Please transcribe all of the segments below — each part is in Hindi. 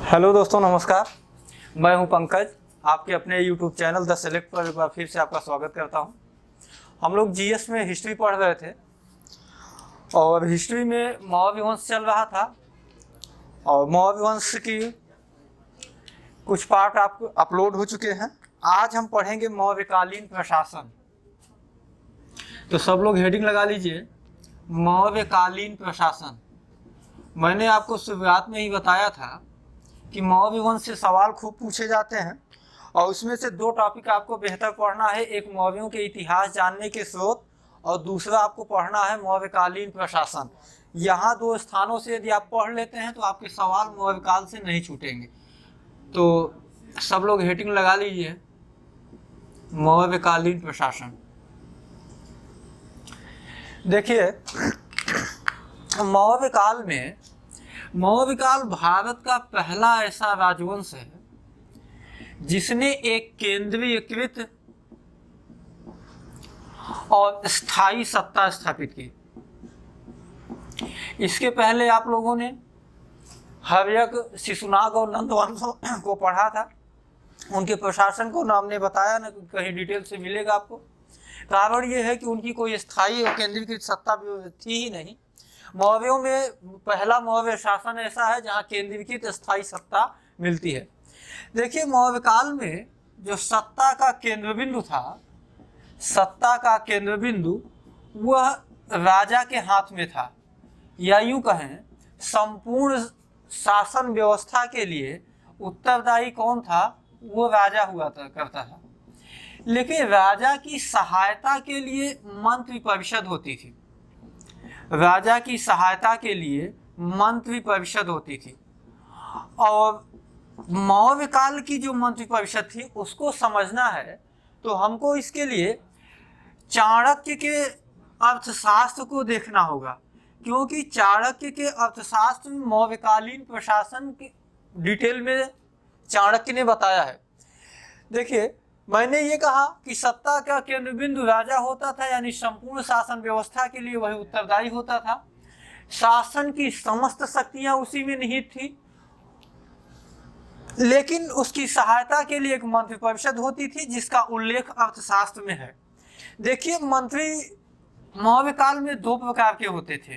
हेलो दोस्तों, नमस्कार। मैं हूं पंकज, आपके अपने यूट्यूब चैनल द सेलेक्ट पर एक बार फिर से आपका स्वागत करता हूं। हम लोग जीएस में हिस्ट्री पढ़ रहे थे और हिस्ट्री में मौर्य वंश चल रहा था और मौर्य वंश की कुछ पार्ट आपको अपलोड हो चुके हैं। आज हम पढ़ेंगे मौर्यकालीन प्रशासन। तो सब लोग हेडिंग लगा लीजिए, मौर्यकालीन प्रशासन। मैंने आपको शुरुआत में ही बताया था कि मौर्य वंश से सवाल खूब पूछे जाते हैं और उसमें से दो टॉपिक आपको बेहतर पढ़ना है। एक मौर्यों के इतिहास जानने के स्रोत और दूसरा आपको पढ़ना है मौर्यकालीन प्रशासन। यहाँ दो स्थानों से यदि आप पढ़ लेते हैं तो आपके सवाल मौर्यकाल से नहीं छूटेंगे। तो सब लोग हेडिंग लगा लीजिए, मौर्यकालीन प्रशासन। देखिए, मौर्यकाल भारत का पहला ऐसा राजवंश है जिसने एक केंद्रीयकृत और स्थायी सत्ता स्थापित की। इसके पहले आप लोगों ने हर्यक, शिशुनाग और नंद वंशों को पढ़ा था। उनके प्रशासन को हमने बताया ना, कहीं डिटेल से मिलेगा आपको। कारण ये है कि उनकी कोई स्थायी और केंद्रीकृत सत्ता थी ही नहीं। मौर्यों में पहला मौर्य शासन ऐसा है जहाँ केंद्रीकृत स्थायी सत्ता मिलती है। देखिए, मौर्य काल में जो सत्ता का केंद्र बिंदु वह राजा के हाथ में था, या यूं कहें संपूर्ण शासन व्यवस्था के लिए उत्तरदायी कौन था? वो राजा हुआ करता था। लेकिन राजा की सहायता के लिए मंत्री परिषद होती थी। और मौर्य काल की जो मंत्री परिषद थी उसको समझना है तो हमको इसके लिए चाणक्य के अर्थशास्त्र को देखना होगा, क्योंकि चाणक्य के अर्थशास्त्र में मौर्यकालीन प्रशासन की डिटेल में चाणक्य ने बताया है। देखिए, मैंने ये कहा कि सत्ता का केंद्र बिंदु राजा होता था, यानी संपूर्ण शासन व्यवस्था के लिए वही उत्तरदायी होता था। शासन की समस्त शक्तियां उसी में निहित थी, लेकिन उसकी सहायता के लिए एक मंत्री परिषद होती थी जिसका उल्लेख अर्थशास्त्र में है। देखिए, मंत्री मौर्य काल में दो प्रकार के होते थे।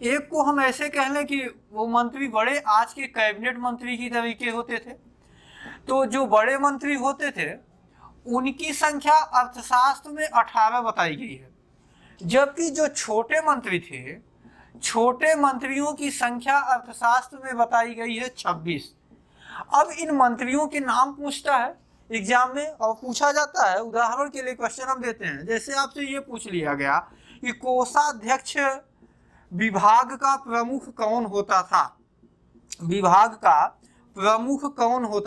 एक को हम ऐसे कह लें कि वो मंत्री बड़े आज के कैबिनेट मंत्री की तरीके होते थे। तो जो बड़े मंत्री होते थे उनकी संख्या अर्थशास्त्र में 18 बताई गई है, जबकि जो छोटे मंत्री थे, छोटे मंत्रियों की संख्या अर्थशास्त्र में बताई गई है 26। अब इन मंत्रियों के नाम पूछता है एग्जाम में और पूछा जाता है। उदाहरण के लिए क्वेश्चन हम देते हैं, जैसे आपसे ये पूछ लिया गया कि कोषाध्यक्ष विभाग का प्रमुख कौन होता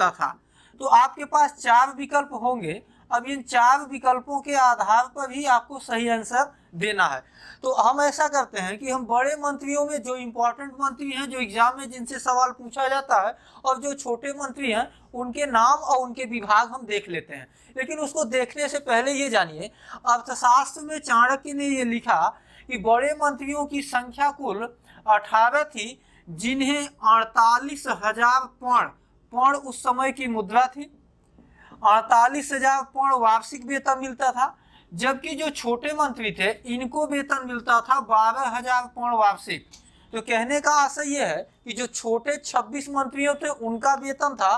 था? तो आपके पास 4 विकल्प होंगे। अब इन 4 विकल्पों के आधार पर ही आपको सही आंसर देना है। तो हम ऐसा करते हैं कि हम बड़े मंत्रियों में जो इंपॉर्टेंट मंत्री हैं, जो एग्जाम में जिनसे सवाल पूछा जाता है, और जो छोटे मंत्री हैं उनके नाम और उनके विभाग हम देख लेते हैं। लेकिन उसको देखने से पहले ये जानिए, अर्थशास्त्र में चाणक्य ने ये लिखा कि बड़े मंत्रियों की संख्या कुल 18 थी, जिन्हें 48,000 पौंड उस समय की मुद्रा थी। 48,000 पौंड वार्षिक वेतन मिलता था, जबकि जो छोटे मंत्री थे इनको वेतन मिलता था 12,000 पौंड वार्षिक। तो कहने का आशय यह है कि जो छोटे 26 मंत्रियों थे उनका वेतन था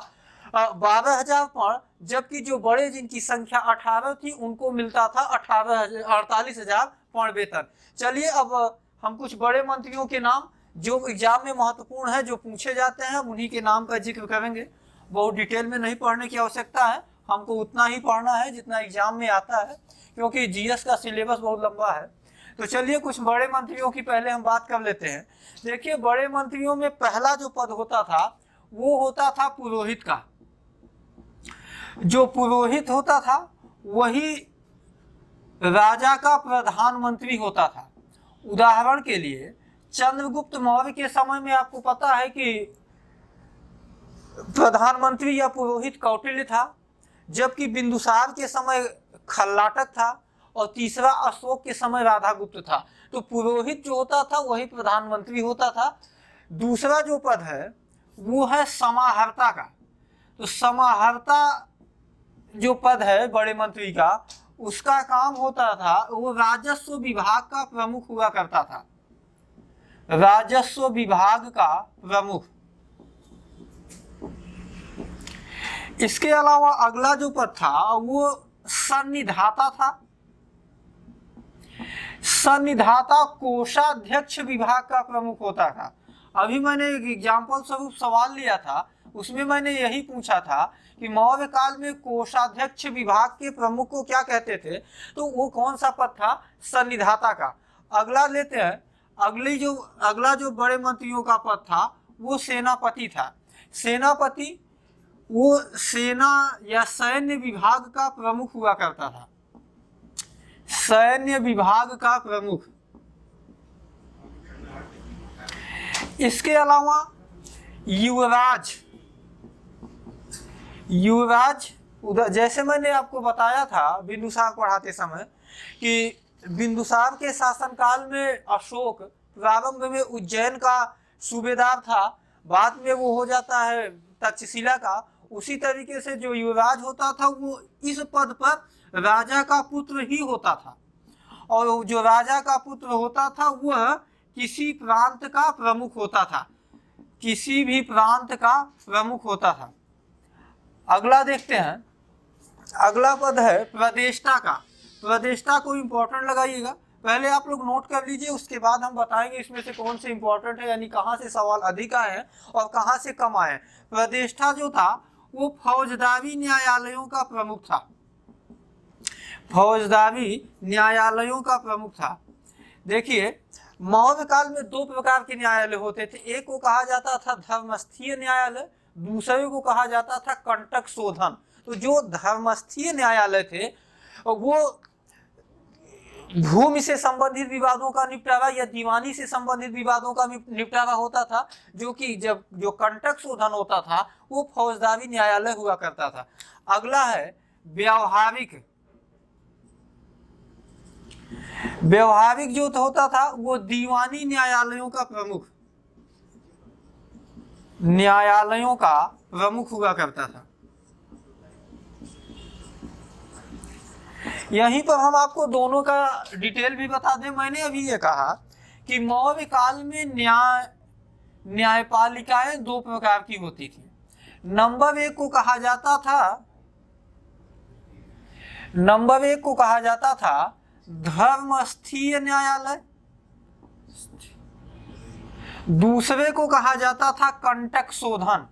12,000 पौंड, जबकि जो बड़े जिनकी संख्या 18 थी उनको मिलता था 48,000 पौंड वेतन। चलिए, अब हम कुछ बड़े मंत्रियों के नाम जो एग्जाम में महत्वपूर्ण है, जो पूछे जाते हैं, उन्हीं के नाम का जिक्र करेंगे। बहुत डिटेल में नहीं पढ़ने की आवश्यकता है, हमको उतना ही पढ़ना है जितना एग्जाम में आता है, क्योंकि जीएस का सिलेबस बहुत लंबा है। तो चलिए, कुछ बड़े मंत्रियों की पहले हम बात कर लेते हैं। देखिए, बड़े मंत्रियों में पहला जो पद होता था वो होता था पुरोहित का। जो पुरोहित होता था वही राजा का प्रधानमंत्री होता था। उदाहरण के लिए, चंद्रगुप्त मौर्य के समय में आपको पता है कि प्रधानमंत्री या पुरोहित कौटिल्य था, जबकि बिंदुसार के समय खल्लाटक था और तीसरा अशोक के समय राधागुप्त था। तो पुरोहित जो होता था वही प्रधानमंत्री होता था। दूसरा जो पद है वो है समाहर्ता का। तो समाहर्ता जो पद है बड़े मंत्री का, उसका काम होता था, वो राजस्व विभाग का प्रमुख हुआ करता था, राजस्व विभाग का प्रमुख। इसके अलावा अगला जो पद था वो सन्निधाता था। सन्निधाता कोषाध्यक्ष विभाग का प्रमुख होता था। अभी मैंने एक एग्जाम्पल स्वरूप सवाल लिया था, उसमें मैंने यही पूछा था कि मौर्य काल में कोषाध्यक्ष विभाग के प्रमुख को क्या कहते थे, तो वो कौन सा पद था, सन्निधाता का। अगला लेते हैं, अगला जो बड़े मंत्रियों का पद था वो सेनापति था। सेनापति वो सेना या सैन्य विभाग का प्रमुख हुआ करता था, सैन्य विभाग का प्रमुख। इसके अलावा युवराज, युवराज उधर जैसे मैंने आपको बताया था बिंदुसार पढ़ाते समय कि बिंदुसार के शासनकाल में अशोक प्रारंभ में उज्जैन का सूबेदार था, बाद में वो हो जाता है तक्षशिला का। उसी तरीके से जो युवराज होता था वो इस पद पर राजा का पुत्र ही होता था, और जो राजा का पुत्र होता था वह किसी प्रांत का प्रमुख होता था, किसी भी प्रांत का प्रमुख होता था। अगला देखते हैं, अगला पद है प्रदेष्टा का। प्रदेष्टा को इंपॉर्टेंट लगाइएगा, पहले आप लोग नोट कर लीजिए, उसके बाद हम बताएंगे इसमें से कौन से इंपॉर्टेंट है, यानी कहाँ से सवाल अधिक आए हैं और कहाँ से कम आए हैं। प्रदेष्टा जो था वो फौजदारी न्यायालयों का प्रमुख था, फौजदारी न्यायालयों का प्रमुख था। देखिए मौर्य काल में दो प्रकार के न्यायालय होते थे, एक को कहा जाता था धर्मस्थीय न्यायालय, दूसरे को कहा जाता था कंटक शोधन। तो जो धर्मस्थीय न्यायालय थे वो भूमि से संबंधित विवादों का निपटारा या दीवानी से संबंधित विवादों का निपटारा होता था, जो कि जब जो कंटक शोधन होता था वो फौजदारी न्यायालय हुआ करता था। अगला है व्यवहारिक। व्यवहारिक जो होता था वो दीवानी न्यायालयों का प्रमुख, न्यायालयों का प्रमुख हुआ करता था। यहीं पर हम आपको दोनों का डिटेल भी बता दें। मैंने अभी ये कहा कि मौर्य काल में न्यायपालिकाएं दो प्रकार की होती थी। नंबर एक को कहा जाता था धर्मस्थीय न्यायालय, दूसरे को कहा जाता था कंटक शोधन।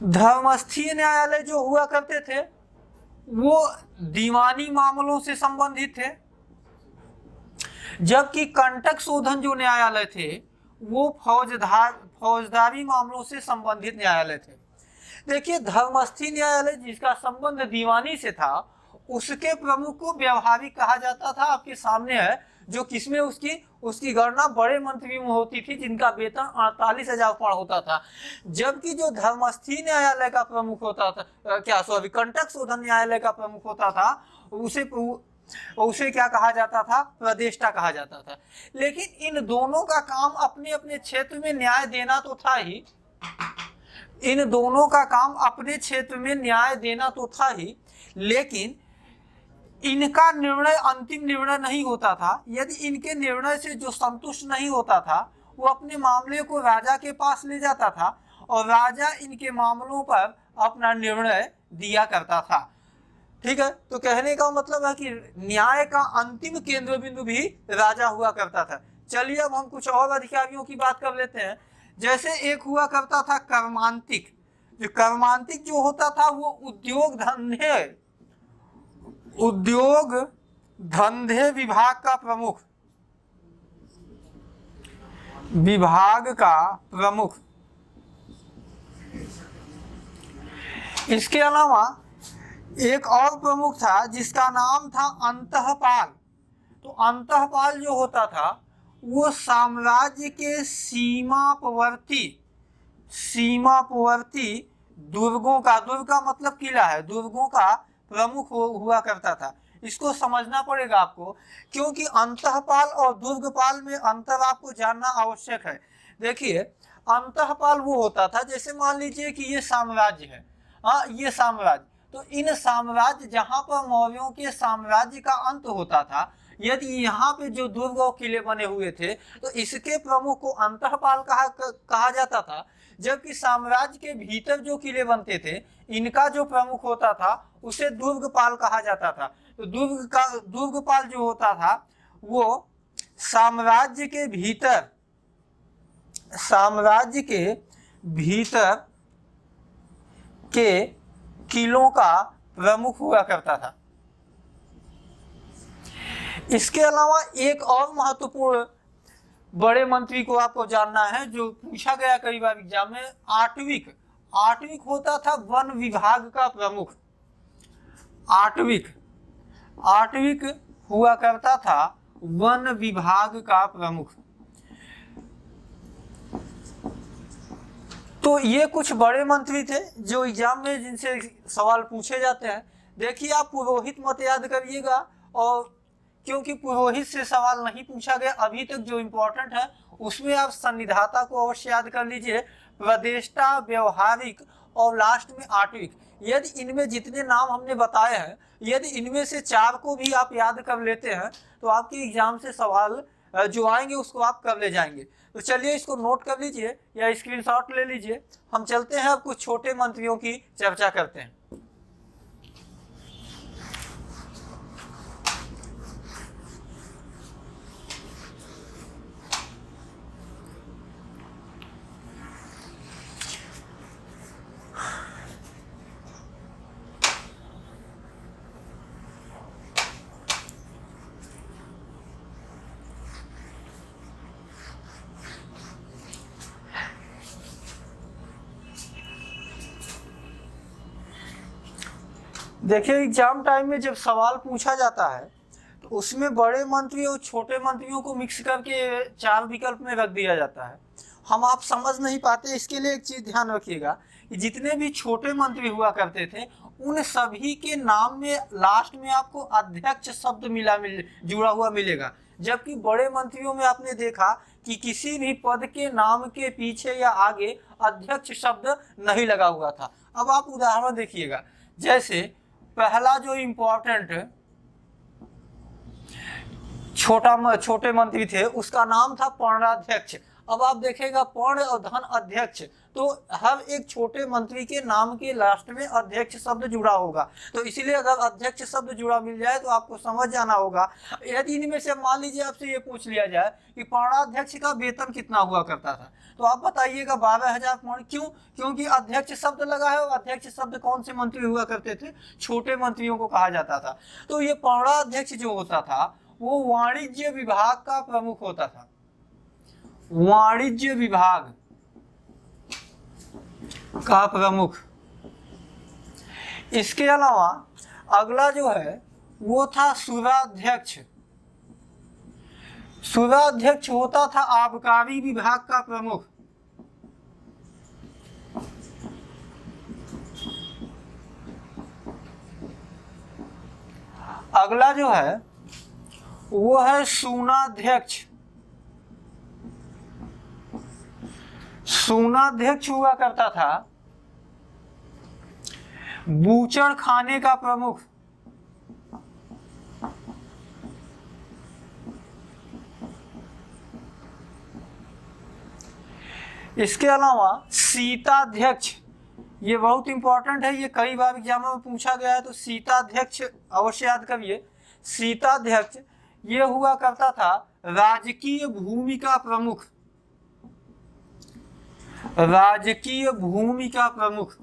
धर्मस्थीय न्यायालय जो हुआ करते थे वो दीवानी मामलों से संबंधित थे, जबकि कंटक शोधन जो न्यायालय थे वो फौजदारी मामलों से संबंधित न्यायालय थे। देखिए धर्मस्थीय न्यायालय जिसका संबंध दीवानी से था उसके प्रमुख को व्यवहारिक कहा जाता था, आपके सामने है, जो किसमें उसकी गणना बड़े मंत्रियों में होती थी जिनका वेतन 48,000 पर होता था। जबकि जो धर्मस्थीय न्यायालय का प्रमुख होता था, कंटक शोधन न्यायालय का प्रमुख होता था, उसे क्या कहा जाता था, प्रदेष्टा कहा जाता था। लेकिन इन दोनों का काम अपने अपने क्षेत्र में न्याय देना तो था ही, इन दोनों का काम अपने क्षेत्र में न्याय देना तो था ही, लेकिन इनका निर्णय अंतिम निर्णय नहीं होता था। यदि इनके निर्णय से जो संतुष्ट नहीं होता था वो अपने मामले को राजा के पास ले जाता था और राजा इनके मामलों पर अपना निर्णय दिया करता था। ठीक है, तो कहने का मतलब है कि न्याय का अंतिम केंद्र बिंदु भी राजा हुआ करता था। चलिए अब हम कुछ और अधिकारियों की बात कर लेते हैं। जैसे एक हुआ करता था कर्मांतिक। जो कर्मांतिक जो होता था वो उद्योग धंधे विभाग का प्रमुख। इसके अलावा एक और प्रमुख था जिसका नाम था अंतःपाल। तो अंतःपाल जो होता था वो साम्राज्य के सीमावर्ती दुर्गों का, दुर्ग का मतलब किला है, दुर्गों का प्रमुख हुआ करता था। इसको समझना पड़ेगा आपको, क्योंकि अंतःपाल और दुर्गपाल में अंतर आपको जानना आवश्यक है। देखिए, अंतःपाल वो होता था, जैसे मान लीजिए कि ये साम्राज्य है, हाँ ये साम्राज्य, तो इन साम्राज्य जहां पर मौर्यों के साम्राज्य का अंत होता था, यदि यहाँ पे जो दुर्ग और किले बने हुए थे तो इसके प्रमुख को अंतःपाल कहा जाता था। जबकि साम्राज्य के भीतर जो किले बनते थे इनका जो प्रमुख होता था उसे दुर्गपाल कहा जाता था। तो दुर्गपाल जो होता था वो साम्राज्य के भीतर के किलों का प्रमुख हुआ करता था। इसके अलावा एक और महत्वपूर्ण बड़े मंत्री को आपको जानना है जो पूछा गया कई बार एग्जाम में, आटविक होता था वन विभाग का प्रमुख। आटविक हुआ करता था वन विभाग का प्रमुख। तो ये कुछ बड़े मंत्री थे जो एग्जाम में जिनसे सवाल पूछे जाते हैं। देखिए, आप पुरोहित मत याद करिएगा, और क्योंकि पुरोहित से सवाल नहीं पूछा गया अभी तक, जो इम्पोर्टेंट है उसमें आप संनिधाता को अवश्य याद कर लीजिए, प्रदेष्टा, व्यवहारिक और लास्ट में आटविक। यदि इनमें जितने नाम हमने बताए हैं, यदि इनमें से 4 को भी आप याद कर लेते हैं तो आपके एग्जाम से सवाल जो आएंगे उसको आप कर ले जाएंगे। तो चलिए इसको नोट कर लीजिए या स्क्रीनशॉट ले लीजिए। हम चलते हैं अब कुछ छोटे मंत्रियों की चर्चा करते हैं। देखिए, एग्जाम टाइम में जब सवाल पूछा जाता है तो उसमें बड़े मंत्री और छोटे मंत्रियों को मिक्स करके 4 विकल्प में रख दिया जाता है। हम आप समझ नहीं पाते, इसके लिए एक चीज ध्यान रखिएगा कि जितने भी छोटे मंत्री हुआ करते थे उन सभी के नाम में लास्ट में आपको अध्यक्ष शब्द जुड़ा हुआ मिलेगा। जबकि बड़े मंत्रियों में आपने देखा कि किसी भी पद के नाम के पीछे या आगे अध्यक्ष शब्द नहीं लगा हुआ था। अब आप उदाहरण देखिएगा, जैसे पहला जो इम्पोर्टेंट छोटे मंत्री थे उसका नाम था पर्णाध्यक्ष। अब आप देखेगा पर्ण और धन अध्यक्ष, तो हर एक छोटे मंत्री के नाम के लास्ट में अध्यक्ष शब्द जुड़ा होगा। तो इसीलिए अगर अध्यक्ष शब्द जुड़ा मिल जाए तो आपको समझ जाना होगा। यदि इनमें से मान लीजिए आपसे ये पूछ लिया जाए कि पर्णाध्यक्ष का वेतन कितना हुआ करता था, तो आप बताइएगा 12,000 पर्ण। क्यों? क्योंकि अध्यक्ष शब्द लगा है, और अध्यक्ष शब्द कौन से मंत्री हुआ करते थे? छोटे मंत्रियों को कहा जाता था। तो ये पर्णाध्यक्ष जो होता था वो वाणिज्य विभाग का प्रमुख होता था, वाणिज्य विभाग का प्रमुख। इसके अलावा अगला जो है वो था सुराध्यक्ष। सुराध्यक्ष होता था आबकारी विभाग का प्रमुख। अगला जो है वो है सूनाध्यक्ष। सूनाध्यक्ष हुआ करता था बूचड़ खाने का प्रमुख। इसके अलावा सीताध्यक्ष, ये बहुत इंपॉर्टेंट है, ये कई बार एग्जाम में पूछा गया है, तो सीताध्यक्ष अवश्य याद करिए। सीताध्यक्ष ये हुआ करता था राजकीय भूमि का प्रमुख। राजकीय भूमि का प्रमुख।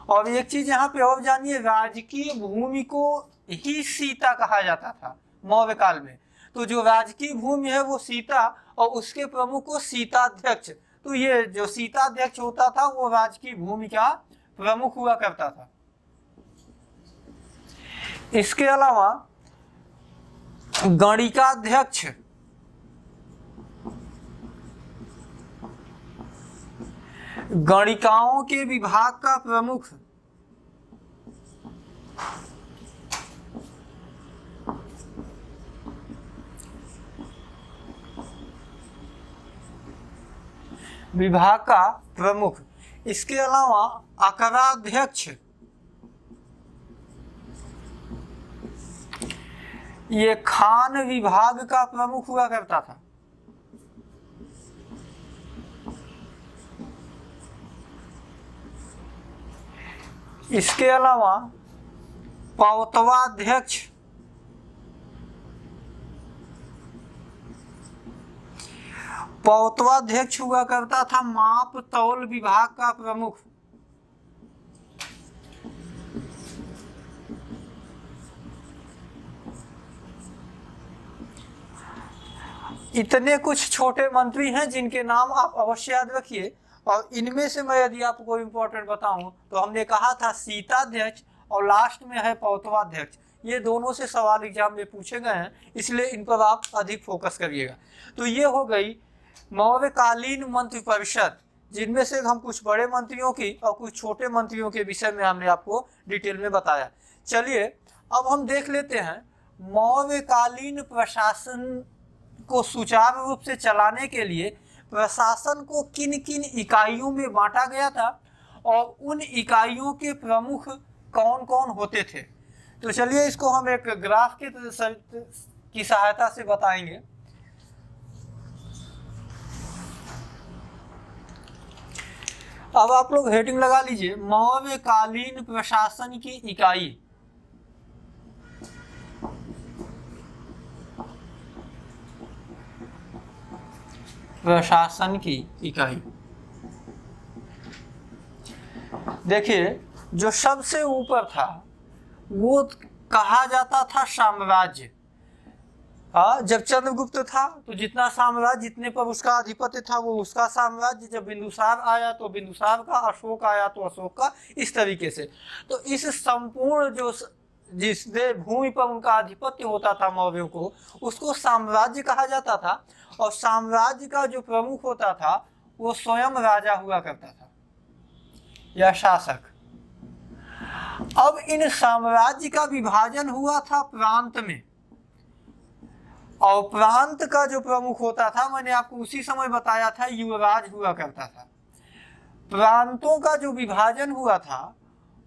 और एक चीज यहाँ पे और जानिए, राजकीय भूमि को ही सीता कहा जाता था मौर्य काल में। तो जो राजकीय भूमि है वो सीता, और उसके प्रमुख को सीताध्यक्ष। तो ये जो सीताध्यक्ष होता था वो राजकीय भूमि का प्रमुख हुआ करता था। इसके अलावा गणिकाध्यक्ष, गणिकाओं के विभाग का प्रमुख। विभाग का प्रमुख। इसके अलावा आकाराध्यक्ष, ये खान विभाग का प्रमुख हुआ करता था। इसके अलावा पौतवाध्यक्ष, पौतवाध्यक्ष हुआ करता था माप तौल विभाग का प्रमुख। इतने कुछ छोटे मंत्री हैं जिनके नाम आप अवश्य याद रखिए। और इनमें से मैं यदि आपको इम्पोर्टेंट बताऊं तो हमने कहा था सीताध्यक्ष और लास्ट में है पौतवाध्यक्ष। ये दोनों से सवाल एग्जाम में पूछे गए हैं, इसलिए इन पर आप अधिक फोकस करिएगा। तो ये हो गई मौर्यकालीन मंत्रिपरिषद, जिनमें से हम कुछ बड़े मंत्रियों की और कुछ छोटे मंत्रियों के विषय में हमने आपको डिटेल में बताया। चलिए अब हम देख लेते हैं मौर्यकालीन प्रशासन को सुचारू रूप से चलाने के लिए प्रशासन को किन किन इकाइयों में बांटा गया था और उन इकाइयों के प्रमुख कौन कौन होते थे। तो चलिए इसको हम एक ग्राफ की सहायता से बताएंगे। अब आप लोग हेडिंग लगा लीजिए, मौर्यकालीन प्रशासन की इकाई। प्रशासन की इकाई देखिए, जो सबसे ऊपर था वो कहा जाता था साम्राज्य। जब चंद्रगुप्त था तो जितना साम्राज्य, जितने पर उसका अधिपत्य था वो उसका साम्राज्य। जब बिंदुसार आया तो बिंदुसार का, अशोक आया तो अशोक का, इस तरीके से। तो इस संपूर्ण जो जिसने भूमि पर उनका आधिपत्य होता था मौर्यों को, उसको साम्राज्य कहा जाता था। और साम्राज्य का जो प्रमुख होता था वो स्वयं राजा हुआ करता था या शासक। अब इन साम्राज्य का विभाजन हुआ था प्रांत में, और प्रांत का जो प्रमुख होता था, मैंने आपको उसी समय बताया था, युवराज हुआ करता था। प्रांतों का जो विभाजन हुआ था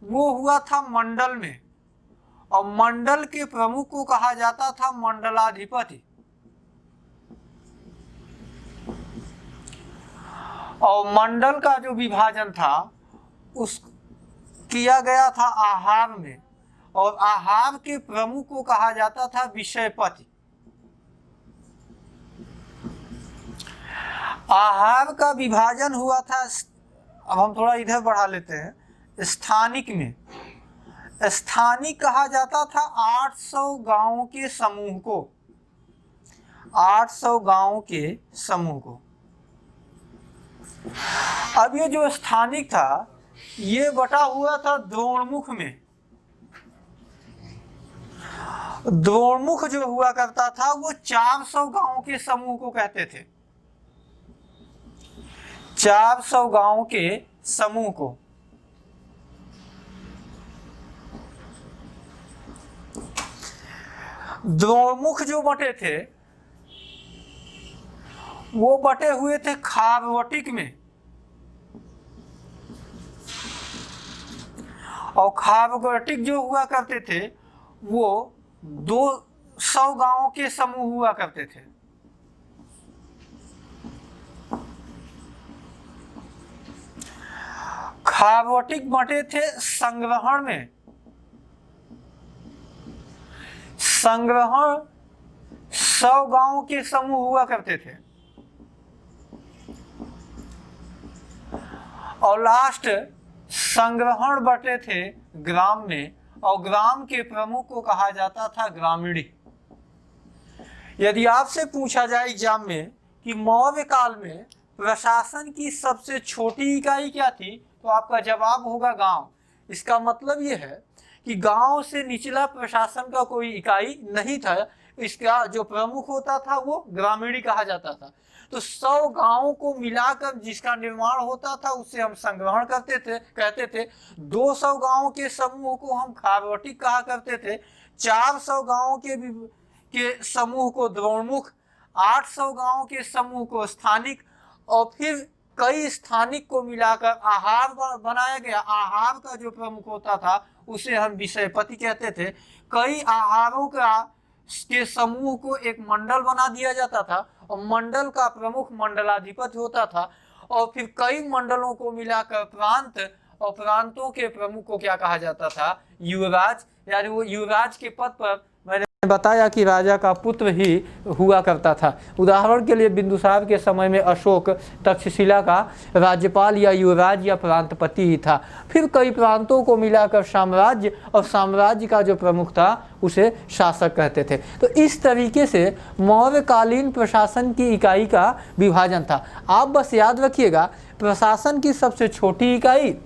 वो हुआ था मंडल में, और मंडल के प्रमुख को कहा जाता था मंडलाधिपति। और मंडल का जो विभाजन था उस किया गया था आहार में, और आहार के प्रमुख को कहा जाता था विषयपति। आहार का विभाजन हुआ था, अब हम थोड़ा इधर बढ़ा लेते हैं, स्थानिक में। स्थानिक कहा जाता था 800 गांवों के समूह को, 800 गांवों के समूह को। अब ये जो स्थानिक था ये बटा हुआ था द्रोणमुख में। द्रोणमुख जो हुआ करता था वो 400 गांवों के समूह को कहते थे, 400 गांवों के समूह को। द्रोणमुख जो बटे थे वो बटे हुए थे खारवटिक में, और खारवटिक जो हुआ करते थे वो 200 गांवों के समूह हुआ करते थे। खारवटिक बटे थे संग्रहण में। संग्रहण 100 गांवों के समूह हुआ करते थे। और लास्ट संग्रहण बटे थे ग्राम में, और ग्राम के प्रमुख को कहा जाता था ग्रामीणी। यदि आपसे पूछा जाए एग्जाम में कि मौर्य काल में प्रशासन की सबसे छोटी इकाई क्या थी, तो आपका जवाब होगा गांव। इसका मतलब यह है कि गांव से निचला प्रशासन का कोई इकाई नहीं था। इसका जो प्रमुख होता था वो ग्रामीणी कहा जाता था। तो 100 गांवों को मिलाकर जिसका निर्माण होता था उसे हम संग्रहण कहते थे। 200 गांवों के समूह को हम खारवटिक कहा करते थे। 400 गांवों के समूह को द्रोणमुख, 800 गांवों के समूह को स्थानिक, और फिर कई स्थानिक को मिलाकर आहार बनाया गया। आहार का जो प्रमुख होता था उसे हम विषयपति कहते थे। कई आहारों के समूह को एक मंडल बना दिया जाता था और मंडल का प्रमुख मंडलाधिपति होता था। और फिर कई मंडलों को मिलाकर प्रांत, और प्रांतों के प्रमुख को क्या कहा जाता था? युवराज। यानी वो युवराज के पद पर मैंने बताया कि राजा का पुत्र ही हुआ करता था। उदाहरण के लिए बिंदुसार के समय में अशोक तक्षशिला का राज्यपाल या युवराज या प्रांतपति ही था। फिर कई प्रांतों को मिलाकर साम्राज्य, और साम्राज्य का जो प्रमुख था उसे शासक कहते थे। तो इस तरीके से मौर्यकालीन प्रशासन की इकाई का विभाजन था। आप बस याद रखिएगा, प्रशासन की सबसे छोटी इकाई,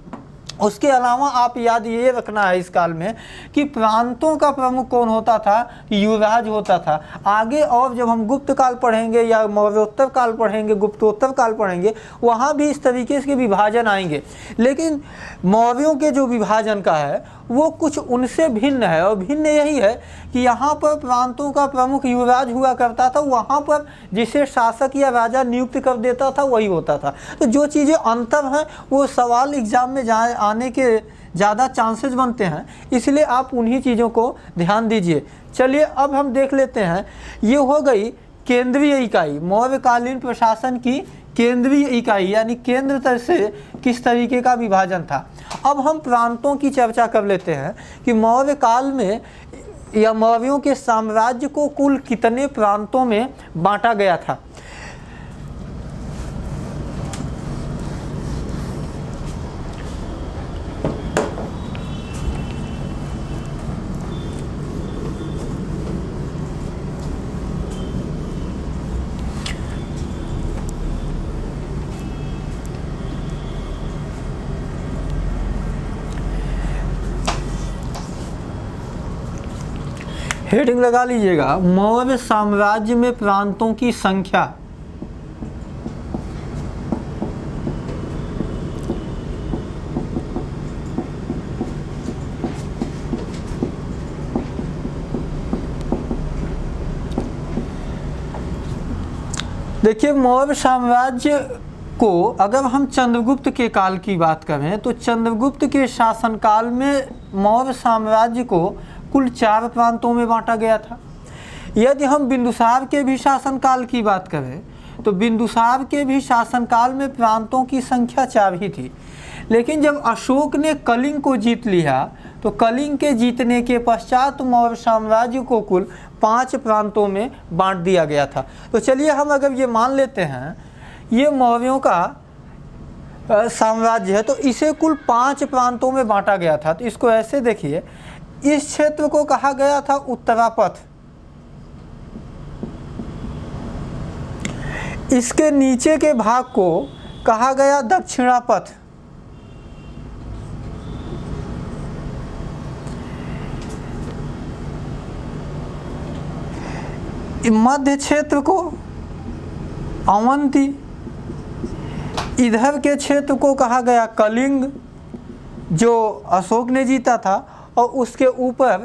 उसके अलावा आप याद ये रखना है इस काल में कि प्रांतों का प्रमुख कौन होता था? युवराज होता था। आगे और जब हम गुप्त काल पढ़ेंगे या मौर्योत्तर काल पढ़ेंगे, गुप्तोत्तर काल पढ़ेंगे, वहाँ भी इस तरीके के विभाजन आएंगे। लेकिन मौर्यों के जो विभाजन का है वो कुछ उनसे भिन्न है, और भिन्न यही है कि यहाँ पर प्रांतों का प्रमुख युवराज हुआ करता था, वहाँ पर जिसे शासक या राजा नियुक्त कर देता था वही होता था। तो जो चीज़ें अंतर हैं वो सवाल एग्जाम में आने के ज़्यादा चांसेस बनते हैं, इसलिए आप उन्हीं चीज़ों को ध्यान दीजिए। चलिए अब हम देख लेते हैं, ये हो गई केंद्रीय इकाई, मौर्यकालीन प्रशासन की केंद्रीय इकाई, यानी केंद्र तक से किस तरीके का विभाजन था। अब हम प्रांतों की चर्चा कर लेते हैं कि मौर्य काल में या मौर्यों के साम्राज्य को कुल कितने प्रांतों में बांटा गया था। हेडिंग लगा लीजिएगा, मौर्य साम्राज्य में प्रांतों की संख्या। देखिए, मौर्य साम्राज्य को अगर हम चंद्रगुप्त के काल की बात करें तो चंद्रगुप्त के शासनकाल में मौर्य साम्राज्य को कुल 4 प्रांतों में बांटा गया था। यदि हम बिंदुसार के भी शासनकाल की बात करें तो बिंदुसार के भी शासनकाल में प्रांतों की संख्या 4 ही थी। लेकिन जब अशोक ने कलिंग को जीत लिया तो कलिंग के जीतने के पश्चात मौर्य साम्राज्य को कुल 5 प्रांतों में बांट दिया गया था। तो चलिए हम अगर ये मान लेते हैं ये मौर्यों का साम्राज्य है तो इसे कुल 5 प्रांतों में बांटा गया था। तो इसको ऐसे देखिए, इस क्षेत्र को कहा गया था उत्तरापथ, इसके नीचे के भाग को कहा गया दक्षिणापथ, मध्य क्षेत्र को अवंती, इधर के क्षेत्र को कहा गया कलिंग जो अशोक ने जीता था, और उसके ऊपर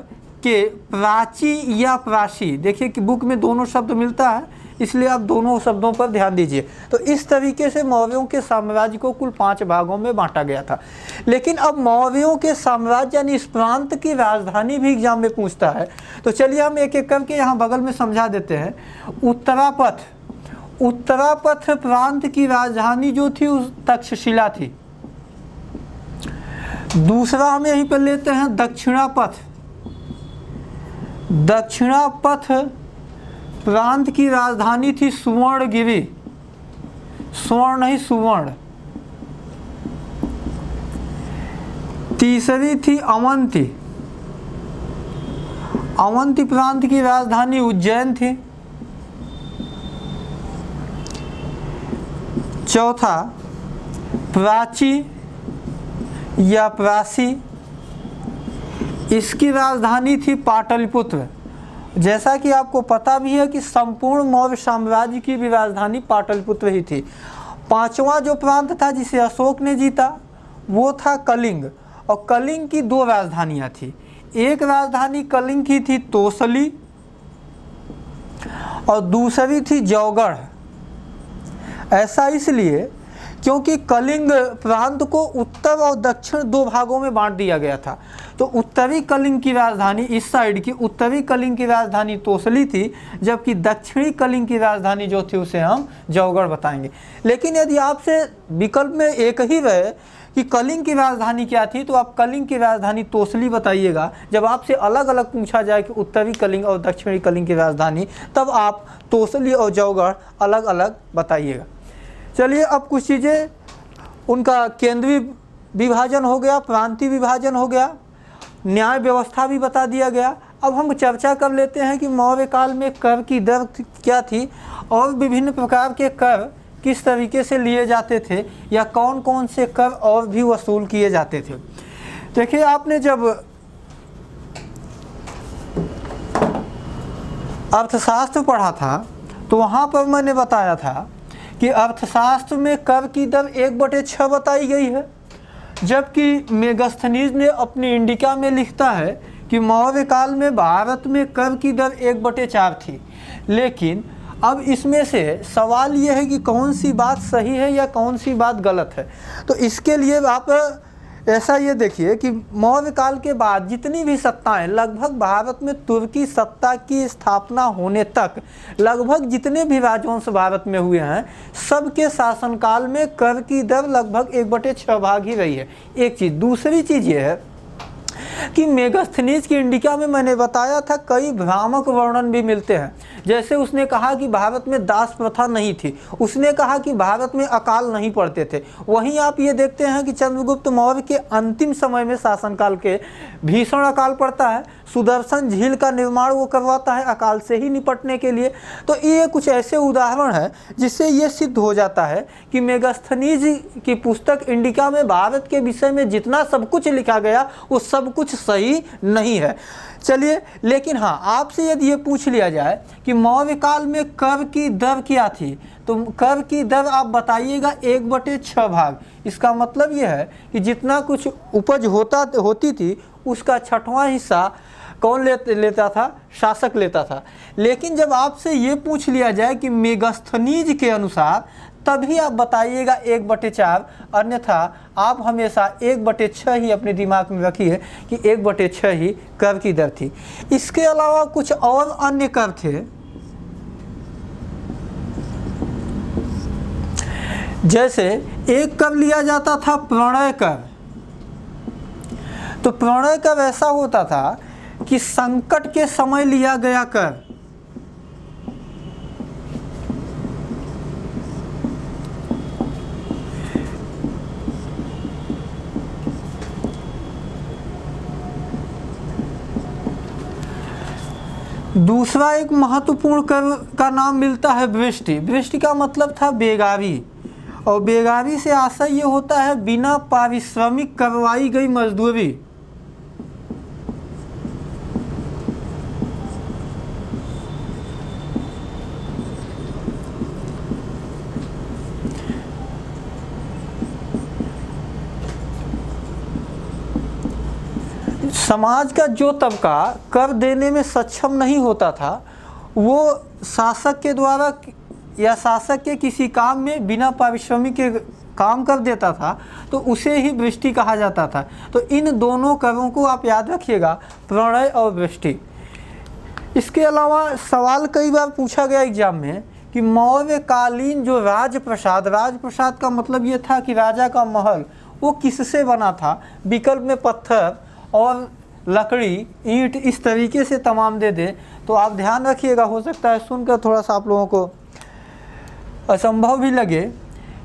के प्राची या प्राशी। देखिए कि बुक में दोनों शब्द मिलता है, इसलिए आप दोनों शब्दों पर ध्यान दीजिए। तो इस तरीके से मौर्यों के साम्राज्य को कुल 5 भागों में बांटा गया था। लेकिन अब मौर्यों के साम्राज्य यानी इस प्रांत की राजधानी भी एग्जाम में पूछता है। तो चलिए हम एक एक करके यहाँ बगल में समझा देते हैं। उत्तरापथ, उत्तरापथ प्रांत की राजधानी जो थी उस तक्षशिला थी। दूसरा हम यहीं पर लेते हैं दक्षिणापथ, दक्षिणापथ प्रांत की राजधानी थी सुवर्णगिरी, स्वर्ण नहीं सुवर्ण। तीसरी थी अवंती, अवंती प्रांत की राजधानी उज्जैन थी। चौथा प्राची या प्रासी, इसकी राजधानी थी पाटलिपुत्र। जैसा कि आपको पता भी है कि संपूर्ण मौर्य साम्राज्य की भी राजधानी पाटलिपुत्र ही थी। पांचवा जो प्रांत था जिसे अशोक ने जीता वो था कलिंग, और कलिंग की 2 राजधानियां थी। एक राजधानी कलिंग की थी तोसली और दूसरी थी जौगढ़। ऐसा इसलिए क्योंकि कलिंग प्रांत को उत्तर और दक्षिण दो भागों में बांट दिया गया था। तो उत्तरी कलिंग की राजधानी, इस साइड की उत्तरी कलिंग की राजधानी तोसली थी, जबकि दक्षिणी कलिंग की राजधानी जो थी उसे हम जौगढ़ बताएंगे। लेकिन यदि आपसे विकल्प में एक ही रहे कि कलिंग की राजधानी क्या थी, तो आप कलिंग की राजधानी तोसली बताइएगा। जब आपसे अलग अलग पूछा जाए कि उत्तरी कलिंग और दक्षिणी कलिंग की राजधानी, तब आप तोसली और जौगढ़ अलग अलग बताइएगा। चलिए, अब कुछ चीज़ें, उनका केंद्रीय विभाजन हो गया, प्रांतीय विभाजन हो गया, न्याय व्यवस्था भी बता दिया गया। अब हम चर्चा कर लेते हैं कि मौर्य काल में कर की दर क्या थी और विभिन्न प्रकार के कर किस तरीके से लिए जाते थे, या कौन कौन से कर और भी वसूल किए जाते थे। देखिए, आपने जब अर्थशास्त्र पढ़ा था तो वहाँ पर मैंने बताया था कि अर्थशास्त्र में कर की दर 1/6 बताई गई है, जबकि मेगास्थनीज ने अपनी इंडिका में लिखता है कि मौर्य काल में भारत में कर की दर 1/4 थी। लेकिन अब इसमें से सवाल यह है कि कौन सी बात सही है या कौन सी बात गलत है। तो इसके लिए आप ऐसा ये देखिए कि मौर्य काल के बाद जितनी भी सत्ताएं, लगभग भारत में तुर्की सत्ता की स्थापना होने तक लगभग जितने भी राजवंश भारत में हुए हैं, सबके शासनकाल में कर की दर लगभग 1/6 भाग ही रही है। एक चीज़। दूसरी चीज़ ये है कि मेगास्थनीज की इंडिका में मैंने बताया था कई भ्रामक वर्णन भी मिलते हैं। जैसे उसने कहा कि भारत में दास प्रथा नहीं थी, उसने कहा कि भारत में अकाल नहीं पड़ते थे। वहीं आप ये देखते हैं कि चंद्रगुप्त मौर्य के अंतिम समय में शासनकाल के भीषण अकाल पड़ता है। सुदर्शन झील का निर्माण वो करवाता है अकाल से ही निपटने के लिए। तो ये कुछ ऐसे उदाहरण हैं जिससे ये सिद्ध हो जाता है कि मेगास्थनीज की पुस्तक इंडिका में भारत के विषय में जितना सब कुछ लिखा गया वो सब कुछ सही नहीं है। चलिए, लेकिन हाँ, आपसे यदि ये पूछ लिया जाए कि मौर्य काल में कर की दर क्या थी, तो कर की दर आप बताइएगा 1/6 भाग। इसका मतलब यह है कि जितना कुछ उपज होती थी उसका 6वां हिस्सा कौन लेता था? शासक लेता था। लेकिन जब आपसे ये पूछ लिया जाए कि मेगास्थनीज के अनुसार, तभी आप बताइएगा 1/4, अन्यथा आप हमेशा 1/6 ही अपने दिमाग में रखिए कि 1/6 ही कर की दर थी। इसके अलावा कुछ और अन्य कर थे, जैसे एक कर लिया जाता था प्रणय कर। तो प्रणय कर ऐसा होता था कि संकट के समय लिया गया कर। दूसरा एक महत्वपूर्ण कर का नाम मिलता है वृष्टि। वृष्टि का मतलब था बेगारी, और बेगारी से आशय ये होता है बिना पारिश्रमिक करवाई गई मजदूरी। समाज का जो तबका कर देने में सक्षम नहीं होता था, वो शासक के द्वारा या शासक के किसी काम में बिना पारिश्रमिक के काम कर देता था, तो उसे ही वृष्टि कहा जाता था। तो इन दोनों करों को आप याद रखिएगा, प्रणय और वृष्टि। इसके अलावा सवाल कई बार पूछा गया एग्जाम में कि मौर्यकालीन जो राजप्रसाद का मतलब ये था कि राजा का महल, वो किससे बना था? विकल्प में पत्थर और लकड़ी, ईंट, इस तरीके से तमाम दे दे। तो आप ध्यान रखिएगा, हो सकता है सुनकर थोड़ा सा आप लोगों को असंभव भी लगे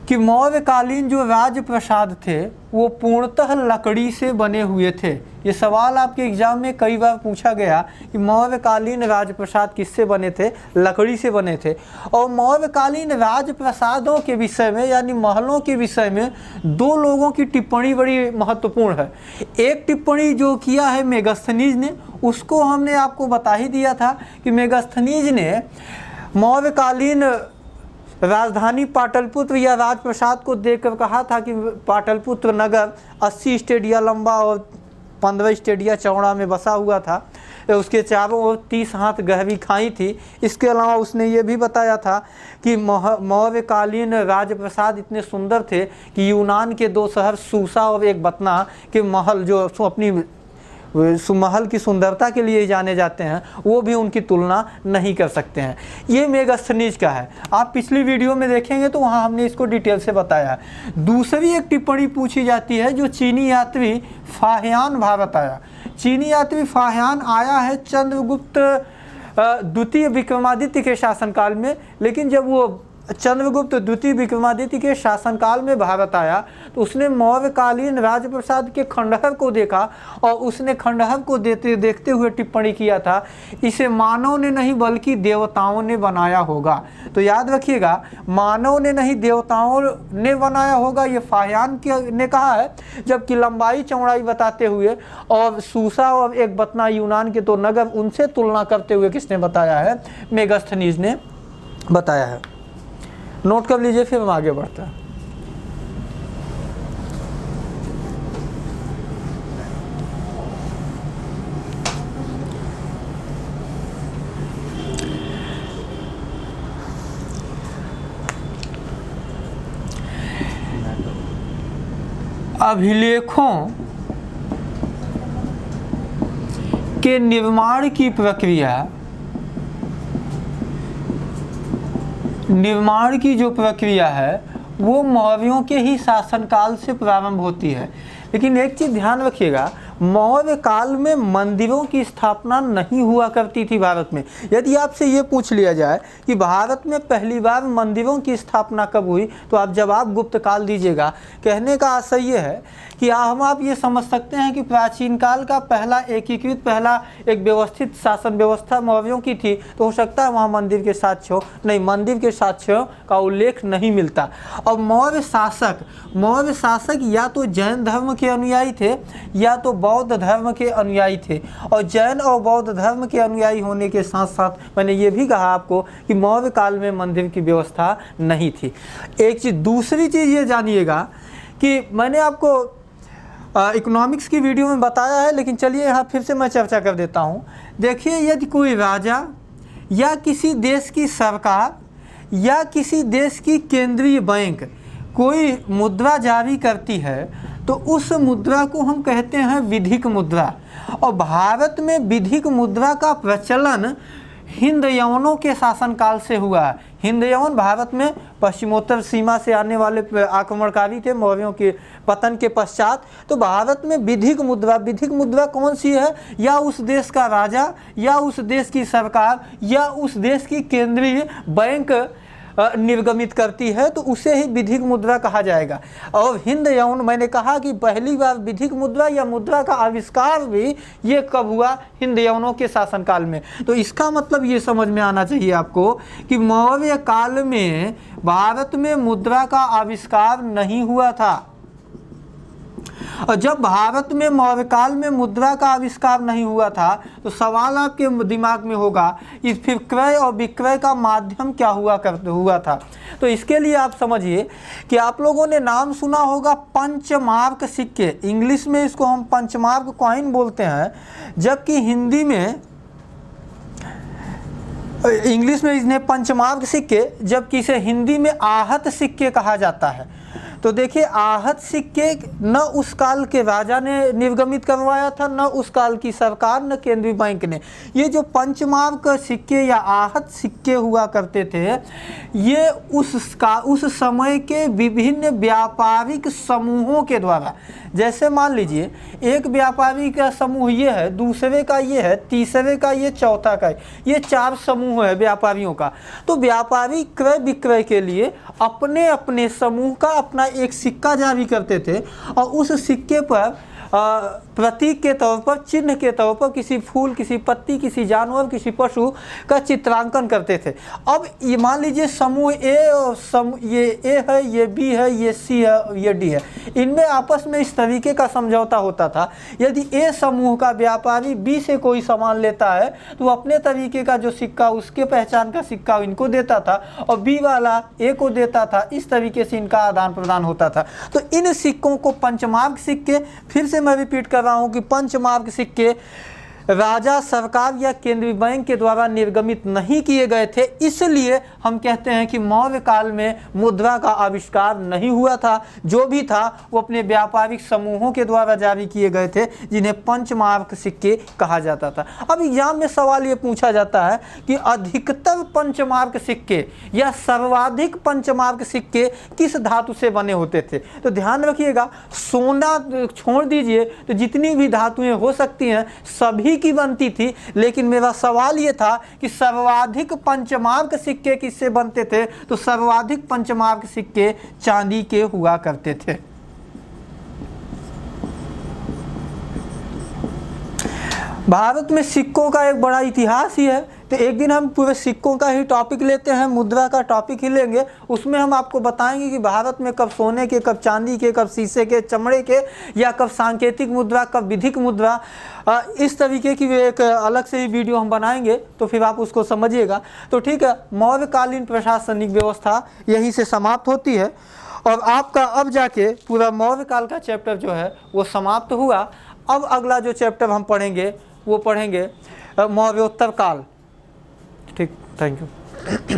कि मौर्यकालीन जो राजप्रसाद थे वो पूर्णतः लकड़ी से बने हुए थे। ये सवाल आपके एग्जाम में कई बार पूछा गया कि मौर्यकालीन राजप्रसाद किससे बने थे? लकड़ी से बने थे। और मौर्यकालीन राजप्रसादों के विषय में यानी महलों के विषय में दो लोगों की टिप्पणी बड़ी महत्वपूर्ण है। एक टिप्पणी जो किया है मेगास्थनीज ने, उसको हमने आपको बता ही दिया था कि मेगास्थनीज ने मौर्यकालीन राजधानी पाटलिपुत्र या राजप्रसाद को देखकर कहा था कि पाटलिपुत्र नगर 80 स्टेडिया लंबा और 15 स्टेडिया चौड़ा में बसा हुआ था। उसके चारों ओर 30 हाथ गहरी खाई थी। इसके अलावा उसने ये भी बताया था कि मौर्यकालीन राजप्रसाद इतने सुंदर थे कि यूनान के 2 शहर सूसा और एक बतना के महल जो अपनी महल की सुंदरता के लिए जाने जाते हैं, वो भी उनकी तुलना नहीं कर सकते हैं। ये मेगास्थनीज का है। आप पिछली वीडियो में देखेंगे तो वहाँ हमने इसको डिटेल से बताया है। दूसरी एक टिप्पणी पूछी जाती है, जो चीनी यात्री फाहियान भारत आया। चीनी यात्री फाहियान आया है चंद्रगुप्त द्वितीय विक्रमादित्य के शासनकाल में, लेकिन जब वो चंद्रगुप्त द्वितीय विक्रमादित्य के शासनकाल में भारत आया तो उसने मौर्यकालीन राजप्रसाद के खंडहर को देखा और उसने खंडहर को देखते हुए टिप्पणी किया था, इसे मानव ने नहीं बल्कि देवताओं ने बनाया होगा। तो याद रखिएगा, मानव ने नहीं देवताओं ने बनाया होगा, ये फाहियान ने कहा है। जबकि लंबाई चौड़ाई बताते हुए और सूसा और एक बतना यूनान के 2 नगर, उनसे तुलना करते हुए किसने बताया है? मेगास्थनीज ने बताया है। नोट कर लीजिए, फिर हम आगे बढ़ते हैं। अभिलेखों के निर्माण की जो प्रक्रिया है वो मौर्यों के ही शासनकाल से प्रारंभ होती है। लेकिन एक चीज़ ध्यान रखिएगा, मौर्य काल में मंदिरों की स्थापना नहीं हुआ करती थी भारत में। यदि आपसे ये पूछ लिया जाए कि भारत में पहली बार मंदिरों की स्थापना कब हुई, तो आप जवाब गुप्त काल दीजिएगा। कहने का आशय ये है कि हम आप ये समझ सकते हैं कि प्राचीन काल का पहला एकीकृत, पहला एक व्यवस्थित शासन व्यवस्था मौर्यों की थी, तो हो सकता है वहाँ मंदिर के साक्ष्य हो। नहीं, मंदिर के साक्ष्यों का उल्लेख नहीं मिलता। और मौर्य शासक या तो जैन धर्म के अनुयायी थे या तो बौद्ध धर्म के अनुयायी थे। और जैन और बौद्ध धर्म के अनुयायी होने के साथ साथ मैंने ये भी कहा आपको कि मौर्य काल में मंदिर की व्यवस्था नहीं थी। एक चीज़, दूसरी चीज़ ये जानिएगा कि मैंने आपको इकोनॉमिक्स की वीडियो में बताया है, लेकिन चलिए यहाँ फिर से मैं चर्चा कर देता हूँ। देखिए, यदि कोई राजा या किसी देश की सरकार या किसी देश की केंद्रीय बैंक कोई मुद्रा जारी करती है तो उस मुद्रा को हम कहते हैं विधिक मुद्रा। और भारत में विधिक मुद्रा का प्रचलन हिंद यवनों के शासनकाल से हुआ है। हिंद यवन भारत में पश्चिमोत्तर सीमा से आने वाले आक्रमणकारी थे मौर्यों के पतन के पश्चात। तो भारत में विधिक मुद्रा कौन सी है? या उस देश का राजा या उस देश की सरकार या उस देश की केंद्रीय बैंक निर्गमित करती है, तो उसे ही विधिक मुद्रा कहा जाएगा। और हिंद यवन, मैंने कहा कि पहली बार विधिक मुद्रा या मुद्रा का आविष्कार भी ये कब हुआ? हिंद यवनों के शासनकाल में। तो इसका मतलब ये समझ में आना चाहिए आपको कि मौर्य काल में भारत में मुद्रा का आविष्कार नहीं हुआ था। और जब भारत में मौर्य काल में मुद्रा का आविष्कार नहीं हुआ था तो सवाल आपके दिमाग में होगा इस फिर क्रय और विक्रय का माध्यम क्या हुआ था। तो इसके लिए आप समझिए कि आप लोगों ने नाम सुना होगा पंचमार्क सिक्के। इंग्लिश में इसको हम पंचमार्क कॉइन बोलते हैं, जबकि हिंदी में इन्हें पंचमार्क सिक्के, जबकि इसे हिंदी में आहत सिक्के कहा जाता है। तो देखिए, आहत सिक्के न उस काल के राजा ने निर्गमित करवाया था, न उस काल की सरकार, न केंद्रीय बैंक ने। ये जो पंचमार्क सिक्के या आहत सिक्के हुआ करते थे, ये उस समय के विभिन्न व्यापारिक समूहों के द्वारा, जैसे मान लीजिए एक व्यापारी का समूह ये है, दूसरे का ये है, तीसरे का ये, चौथा का ये 4 समूह है व्यापारियों का। तो व्यापारी क्रय विक्रय के लिए अपने अपने समूह का अपना एक सिक्का जारी करते थे और उस सिक्के पर प्रतीक के तौर पर, चिन्ह के तौर पर किसी फूल, किसी पत्ती, किसी जानवर, किसी पशु का चित्रांकन करते थे। अब ये मान लीजिए समूह ए और ये ए है, ये बी है, ये सी है, ये डी है, इनमें आपस में इस तरीके का समझौता होता था। यदि ए समूह का व्यापारी बी से कोई सामान लेता है तो वो अपने तरीके का जो सिक्का, उसके पहचान का सिक्का इनको देता था और बी वाला ए को देता था। इस तरीके से इनका आदान प्रदान होता था। तो इन सिक्कों को पंचमार्क सिक्के, फिर से मैं रिपीट कर रहा हूं कि पंचमार्क सिक्के राजा, सरकार या केंद्रीय बैंक के द्वारा निर्गमित नहीं किए गए थे, इसलिए हम कहते हैं कि मौर्य काल में मुद्रा का आविष्कार नहीं हुआ था। जो भी था वो अपने व्यापारिक समूहों के द्वारा जारी किए गए थे, जिन्हें पंचमार्क सिक्के कहा जाता था। अब एग्जाम में सवाल ये पूछा जाता है कि अधिकतर पंचमार्क सिक्के या सर्वाधिक पंचमार्क सिक्के किस धातु से बने होते थे। तो ध्यान रखिएगा, सोना छोड़ दीजिए तो जितनी भी धातुएं हो सकती हैं सभी की बनती थी, लेकिन मेरा सवाल ये था कि सर्वाधिक पंचमार्क सिक्के किससे बनते थे। तो सर्वाधिक पंचमार्क सिक्के चांदी के हुआ करते थे। भारत में सिक्कों का एक बड़ा इतिहास ही है, तो एक दिन हम पूरे सिक्कों का ही टॉपिक लेते हैं, मुद्रा का टॉपिक ही लेंगे। उसमें हम आपको बताएंगे कि भारत में कब सोने के, कब चांदी के, कब शीशे के, चमड़े के, या कब सांकेतिक मुद्रा, कब विधिक मुद्रा, इस तरीके की एक अलग से ही वीडियो हम बनाएंगे, तो फिर आप उसको समझिएगा। तो ठीक है, मौर्यकालीन प्रशासनिक व्यवस्था यहीं से समाप्त होती है और आपका अब जाके पूरा मौर्य काल का चैप्टर जो है वो समाप्त हुआ। अब अगला जो चैप्टर हम पढ़ेंगे वो पढ़ेंगे मौर्योत्तर काल। ठीक, थैंक यू।